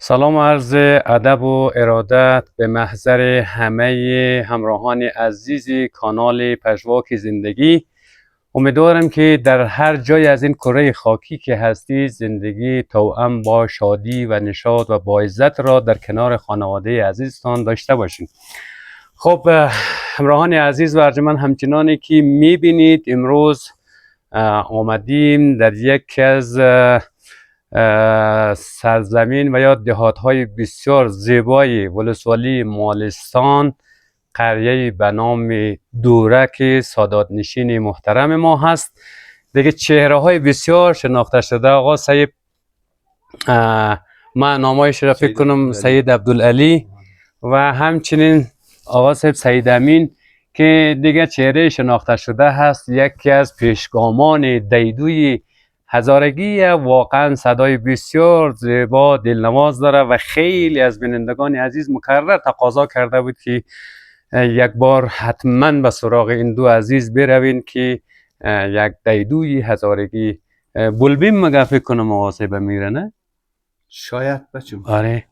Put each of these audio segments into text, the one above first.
سلام و عرض ادب و ارادت به محضر همه همراهان عزیز کانال پژواک زندگی. امیدوارم که در هر جای از این کره خاکی که هستید زندگی توأم با شادی و نشاط و با عزت را در کنار خانواده عزیزتان داشته باشید. خب همراهان عزیز و ارجمند، همچنانی که میبینید امروز آمدیم در یکی از سرزمین و یا دهات‌های بسیار زیبای ولسوالی مالستان، قریه به نام دوره که سادات نشین محترم ما هست. دیگه چهره های بسیار شناخته شده. آقا سید، من نامایش را فکر کنم سید عبدالعلی و همچنین آقا سید امین که دیگه چهره شناخته شده هست. یکی از پیشگامان دیدوی هزارگی، واقعا صدای بسیار زیبا دلنواز داره و خیلی از بینندگان عزیز مکرر تقاضا کرده بود که یک بار حتما به سراغ این دو عزیز بروین که یک دیدوی هزارگی بلبیم مگه فکر کنم آقا میره، نه؟ شاید بچم. آره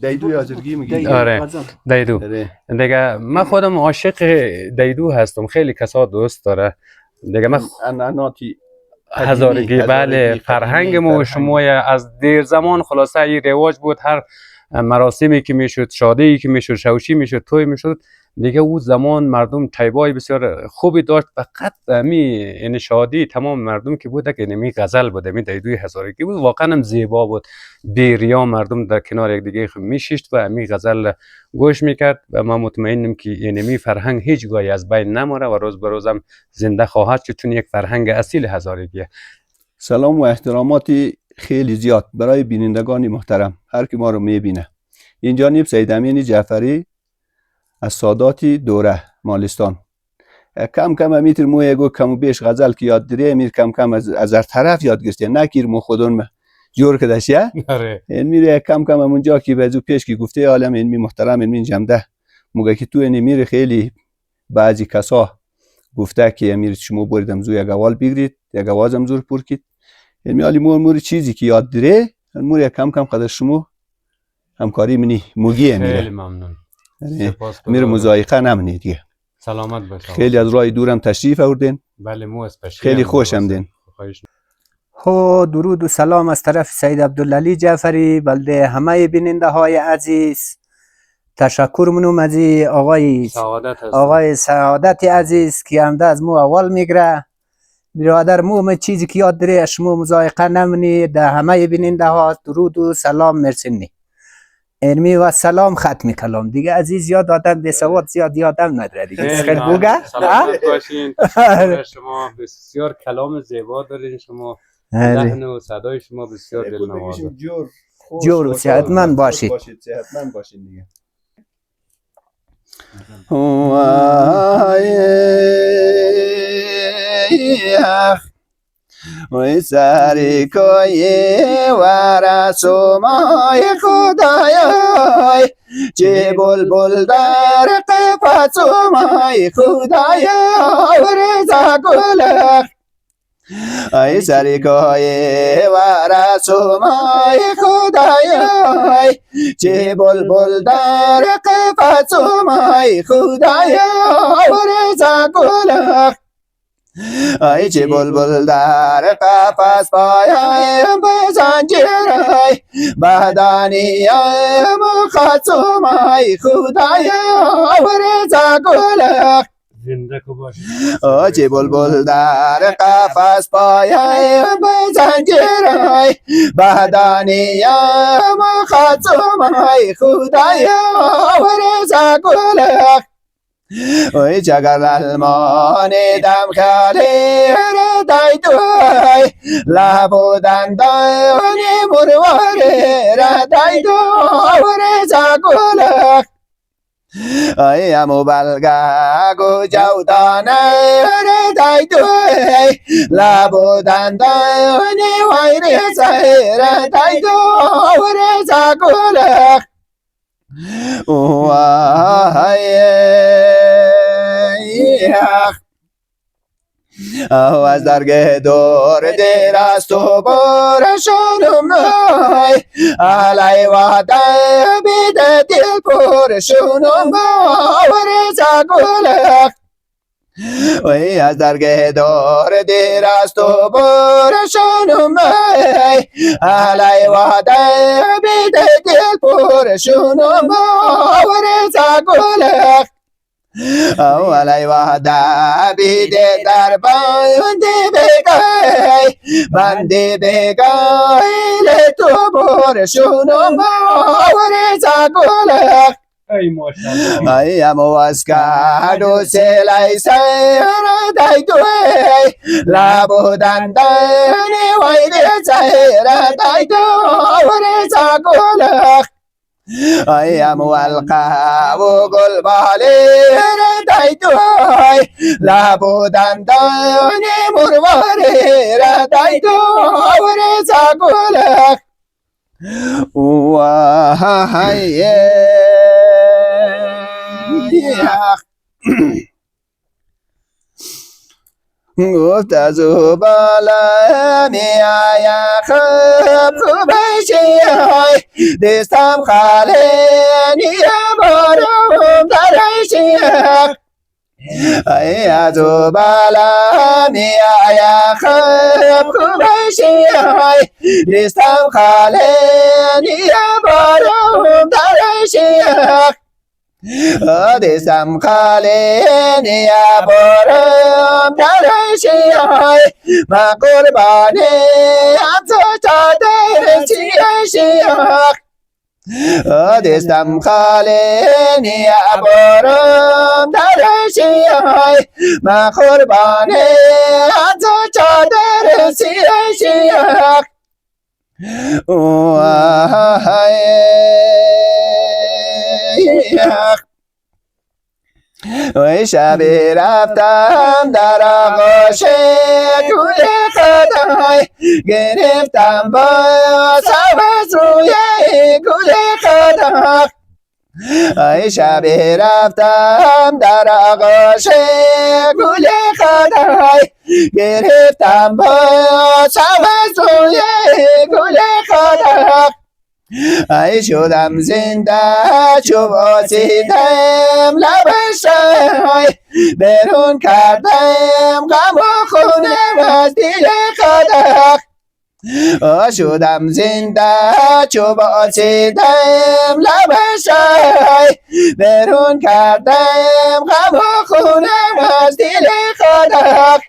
دیدوی هزارگی میگی. آره دیدو. دیگه من خودم عاشق دیدو هستم، خیلی کسا دوست داره دیگه. من اناناتی هزارگی بله، فرهنگ ما و شما از دیر زمان خلاصه این رواج بود. هر مراسمی که میشد، شادی که میشد، شوشی میشد، توی میشد دیگه، او زمان مردم طیبای بسیار خوبی داشت. فقط این شادی تمام مردم که بود که نمی غزل بود، می دیدوی هزارگی بود، واقعا هم زیبا بود. بیریا مردم در کنار یک دیگه میشیشت و می غزل گوش میکرد و من مطمئنم که اینمی فرهنگ هیچگاهی از بین نموره و روز به روزم زنده خواهد شد، چون یک فرهنگ اصیل هزارگیه. سلام و احتراماتی خیلی زیاد برای بینندگان محترم، هر کی ما رو میبینه. اینجا نیب سید امین جعفری از ساداتی دوره مالستان. کم کم امیتر موی گو کم و بیش غزل که یاد داره، امیر کم کم از هر طرف یاد گرفته، نکیر مو خودون جور کدش یا این میره کم کم اونجا که بازو پیش کی گفته عالم این می محترم این جمده موگه که تو این میره. خیلی بعضی کسا گفته که امیر شما بریدم زو یک اول بگیرید، یک آوازم زور پر کید. یعنی علی مور چیزی که یاد داره مور کم کم قدر شما همکاری منی موگیه میره. خیلی ممنون. میره مزایقه نمونید دیگه. سلامت باشید. خیلی از راه دورم تشریف آوردین. بله مو اسپشیال. خیلی خوشم دین. هو درود و سلام از طرف سید عبدالعلی جعفری. بلده همه بیننده های عزیز، تشکر منم از آقای سعادت عزیز که همده از مو اول میگره. برادر مو چیزی که یاد داره شما مزایقه نمونی. ده همه بیننده ها درود و سلام مرسینی. ارمی و سلام ختم کلام دیگه. عزیز یاد آدم به سواد زیاد یادم نداره دیگه. خیلی بوگه سلامت باشین. شما بسیار کلام زیبا دارین، شما لحن و صدای شما بسیار دلنوازه. جور و صحتمند باشید. صحتمند باشین دیگه. وی سری کوی ورسو مای خدایای، چه بلبل در قفسو مای خدایای ورزا گلخ. ای سری کوی ورسو مای خدایای، چه بلبل در قفسو مای خدایای ورزا گلخ. ای چه بلبل در قفس پایم به زنجیرای، بدنیم خصومای خدای ورزا گلخ. ای چه بلبل در قفس پایم به زنجیرای، بدنیم خصومای خدای ورزا گلخ. اوی جگر المان دم خالی ردایدوی، لبو دندانی مرواری ردایدوی رزا گلخ. ای امو بلگاگو جودانه ردایدوی، لبو دندانی وی رزا ردایدوی رزا گلخ. او از درگه دور دیر است و برشانم نای، علی وحده بیده دل پرشونم باور زگولخ وی از درگه دار دیر است و برشونم علی وحده بیده دل پرشونم باور زگولخ او علی وحده بیده در بندی بگای بندی بگای تو برشونم باور زگولخ ای ماشاءالله ای امو از کدو سلی سیر دای دوی لبو دندانی ویدی سیر دای دوی زگولخ ای امو القه و گل بالی دای دوی لبو دندانی مرواری دای دوی زگولخ وای گفت از او بالا می آیا خوب خوبشی دستم خاله نیا بارم درشی ای از او بالا می آیا خوب خوبشی دستم خاله نیا بارم درشی دستم خاله نیا بارم درشی ما قربانی تو چادر چیشی دستم خاله نیا بارم درشی ما قربانی تو چادر چیشی وی شبی رفتم در آغوش گل خدای گرفتم با سوز روی گل خدای ای شبی رفتم در آغوش گل خدای گرفتم با سوز روی گل خدای ای شدم زنده چو باسیدم لبش برون کردم غم و خونم از دل خدای شدم زنده چو باسیدم لبش برون کردم غم و خونم از دل خدای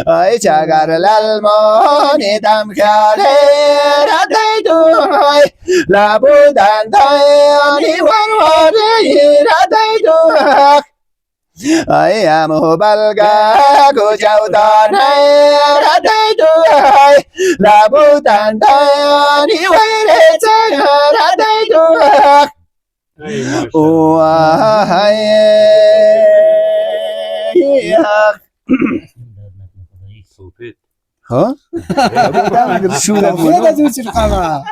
ای چگر للمانی دم خیاله ردی دوی لبو دندانی ورواری ردی دوی ای امو بلگه گوجودانه ردی دوی لبو دندانی ویرچه ردی دوی ها؟ شورم شد از اون چی خواهد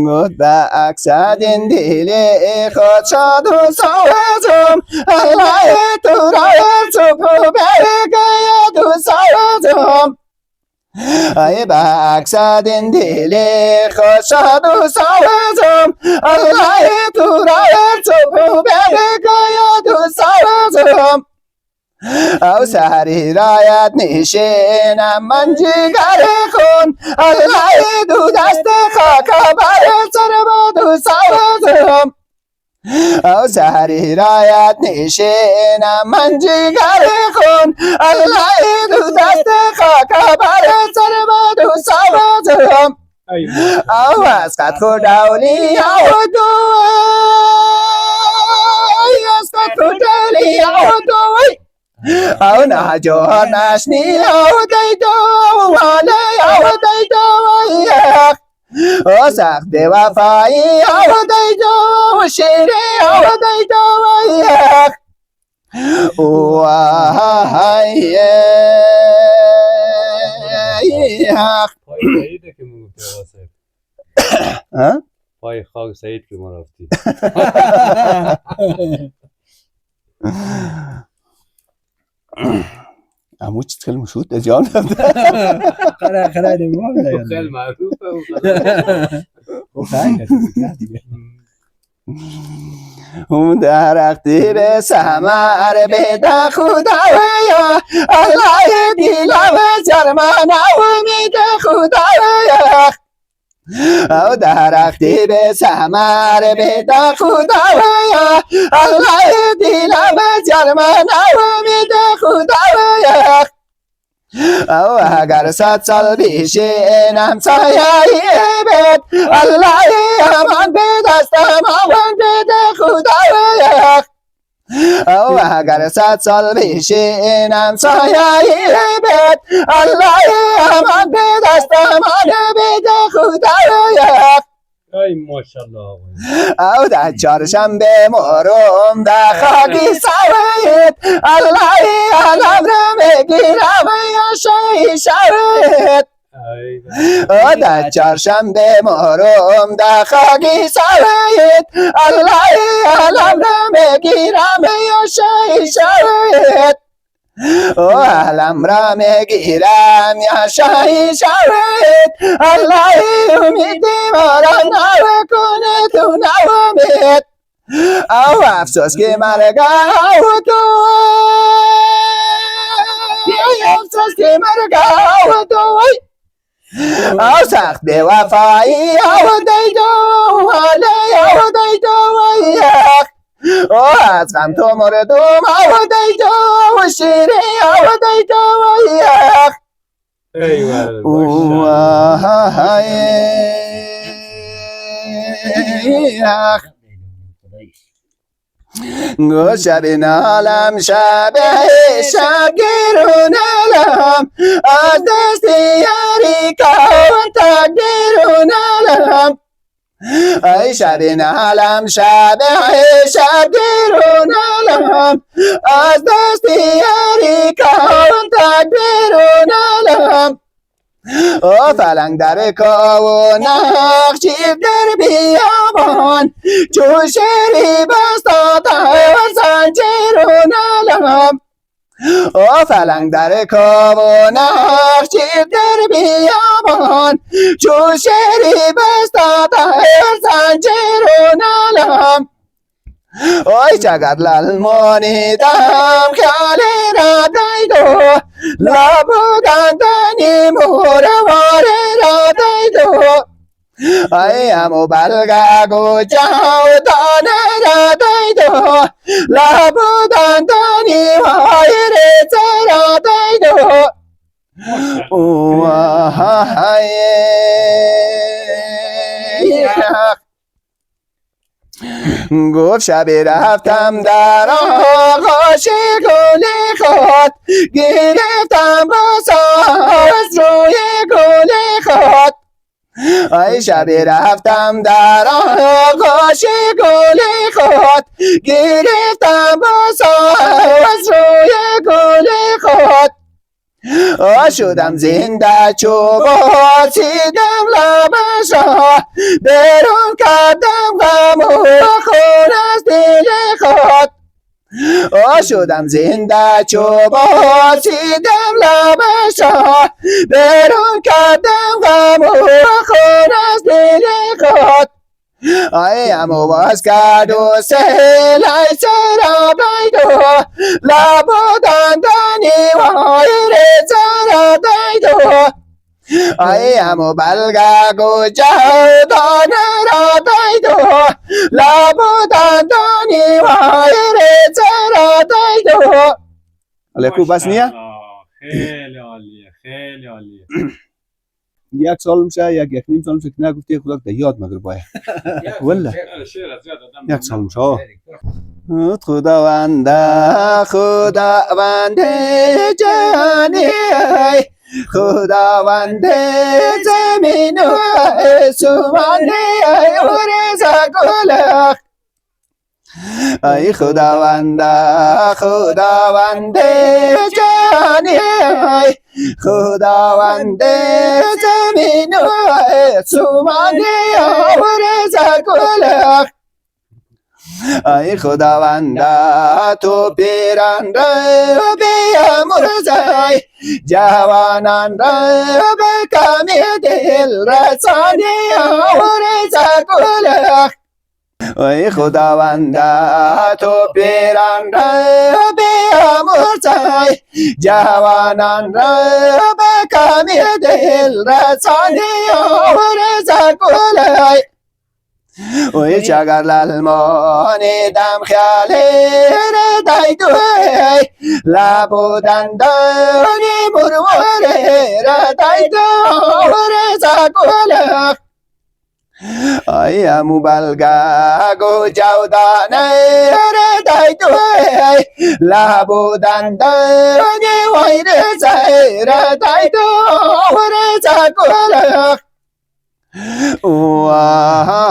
گفت اکسد دل خود شد و سوزم الله تو را صبح برگید و سوزم ای بکسد دل خوش شد و سوزم الله تو را صبح برگید و سوزم او سهری رایت نشینم من جگر خون الله دو دست خاک بر سر بود و سوزم او سهری رایت نشینم من جگر خون الله دو دست خاک بر سر بود و سوزم او از قد خود اولی او دوی از قد خود اولی او دوی او نهجار نشنی او دیدو والی او دیدو او سخت وفایی او دیدو شیری او دیدو او های پای سعیده که میگفتی پای خاک سعید که ما رفتی امو چیز خیلی مشهود جان خیلی دیگه خیلی معروفه اون درختی به ثمر بده خدایا الله دیلم جرمان امید خدایا او درختی به ثمر بده خدایا الله دیلم جرمان امید خدایا او اگر 100 سال بیشه اینم سایه بید الله امان به دستم امان بده خدایا او اگر 100 سال بیشه اینم سایه بید الله امان به دستم امان بده خدایا ای ماشاءالله او در چهارشنبه مهرم در خاکی سوید الله علم را میگیرم یا شایی شوید او در چهارشنبه مهرم در خاکی سوید الله علم را میگیرم یا شایی شوید او علم را میگیرم یا شایی شوید الله امیدی ما را نو کنه تو نوامید او افسوس که مرگ او تو افسوس که مرگ او تو او سخت به وفایی او دیدو حالی او دیدو او از غم تو مردم او دیدو شیری او دیدو گو شب نالم شب گیرون علم از دست یاری کن تقدیرون علم ای شب نالم شب گیرون علم از دست یاری کن تقدیرون علم او فلنگ در کاو و نقشیب در بیابان چون شیری بستاد و زنجیرون علم او فلنگ در کاو و نقشیب در بیابان چون شیری بستاد و زنجیرون علم اوی چقدر للمانی دم خیالی را دیدو لابودن دنی مورواری را دیدو ای امو بلگو جاو دانه را دیدو لابودن دنی وایری را دیدو گفت شبی رفتم در آغاش گلی خود گرفتم بساز روی گلی خود ای شبی رفتم در آغاش گلی خود گرفتم بساز روی گلی خود شدم زنده چوباسیدم لبشا برون کردم غم و خون از دل خود شدم زنده چوباسیدم لبشا برون کردم غم و خون از دل خود ای امو باز کرد و سیل ای سرا بیدو لبو دندانی وایری سرا بیدو ای امو بلگو جهدانه را بیدو لبو دندانی وایری سرا بیدو علیکو بس نیه؟ خیلی عالیه خیلی عالیه یک سال میشه یک نیم سال میشه که نگفتی خدا که یاد مگر باید والله یک سال میشه خداوند خداوند جانی خداوند زمین و سومان و رزق ای خداوند خداوند جانی خداوند زمین و سومان و رزق ای خداوند تو پیران را بیامرزای جوانان را به کامی دل رسانی آورز گلخ ای خداوند تو پیران را بیامرزای جوانان را به کامی دل رسانی آورز گلخ وی چگر للمانی دم خیالی ردای دوی لبو دندانی مروری ردای دوی زگولخ ای امو بلگو جودانه ردای دوی لبو دندانی وی رزای ردای دوی زگولخ وای